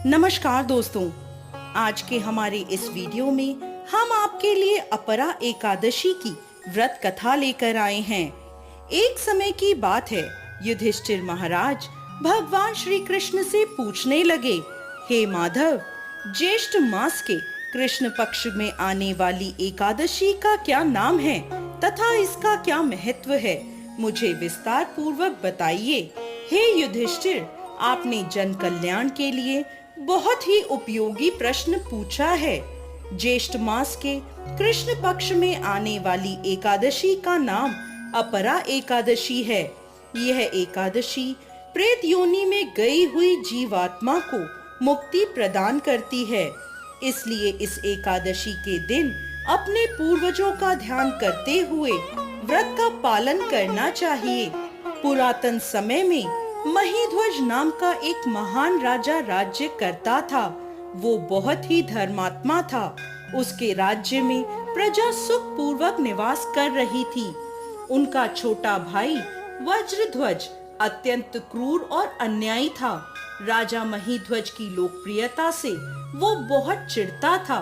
नमस्कार दोस्तों, आज के हमारे इस वीडियो में हम आपके लिए अपरा एकादशी की व्रत कथा लेकर आए हैं। एक समय की बात है, युधिष्ठिर महाराज भगवान श्री कृष्ण से पूछने लगे, हे माधव, ज्येष्ठ मास के कृष्ण पक्ष में आने वाली एकादशी का क्या नाम है तथा इसका क्या महत्व है, मुझे विस्तार पूर्वक बताइए। हे युधिष्ठिर, आपने जन कल्याण के लिए बहुत ही उपयोगी प्रश्न पूछा है। ज्येष्ठ मास के कृष्ण पक्ष में आने वाली एकादशी का नाम अपरा एकादशी है। यह एकादशी प्रेत योनि में गई हुई जीवात्मा को मुक्ति प्रदान करती है। इसलिए इस एकादशी के दिन अपने पूर्वजों का ध्यान करते हुए व्रत का पालन करना चाहिए। पुरातन समय में महीध्वज नाम का एक महान राजा राज्य करता था। वो बहुत ही धर्मात्मा था। उसके राज्य में प्रजा सुख पूर्वक निवास कर रही थी। उनका छोटा भाई वज्रध्वज अत्यंत क्रूर और अन्यायी था। राजा महीध्वज की लोकप्रियता से वो बहुत चिढ़ता था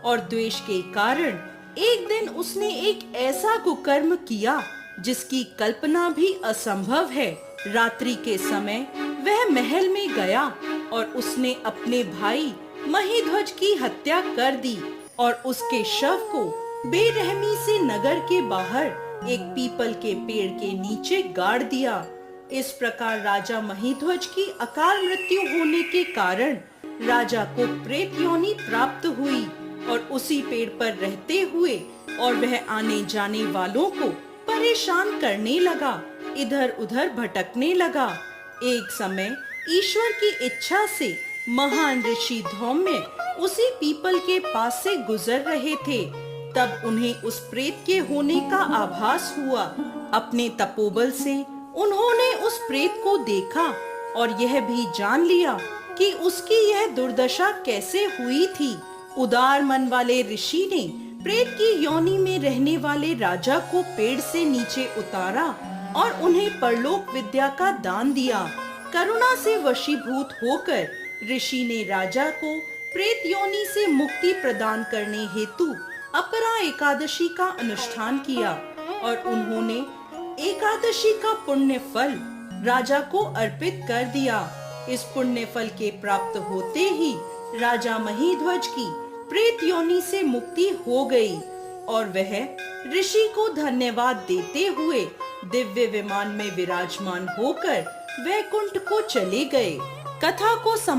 और द्वेष के कारण एक दिन उसने एक ऐसा कुकर्म किया जिसकी कल्पना भी असंभव है। रात्रि के समय वह महल में गया और उसने अपने भाई महीध्वज की हत्या कर दी और उसके शव को बेरहमी से नगर के बाहर एक पीपल के पेड़ के नीचे गाड़ दिया। इस प्रकार राजा महीध्वज की अकाल मृत्यु होने के कारण राजा को प्रेत योनि प्राप्त हुई और उसी पेड़ पर रहते हुए और वह आने जाने वालों को परेशान करने लगा, इधर उधर भटकने लगा। एक समय ईश्वर की इच्छा से महान ऋषि धौम्य उसी पीपल के पास से गुजर रहे थे। तब उन्हें उस प्रेत के होने का आभास हुआ। अपने तपोबल से उन्होंने उस प्रेत को देखा और यह भी जान लिया कि उसकी यह दुर्दशा कैसे हुई थी। उदार मन वाले ऋषि ने प्रेत की योनि में रहने वाले राजा को पेड़ से नीचे उतारा और उन्हें परलोक विद्या का दान दिया। करुणा से वशीभूत होकर ऋषि ने राजा को प्रेत योनि से मुक्ति प्रदान करने हेतु अपरा एकादशी का अनुष्ठान किया और उन्होंने एकादशी का पुण्य फल राजा को अर्पित कर दिया। इस पुण्य फल के प्राप्त होते ही राजा महीध्वज की प्रेत योनि से मुक्ति हो गई और वह ऋषि को धन्यवाद देते हुए दिव्य विमान में विराजमान होकर वैकुंठ को चले गए। कथा को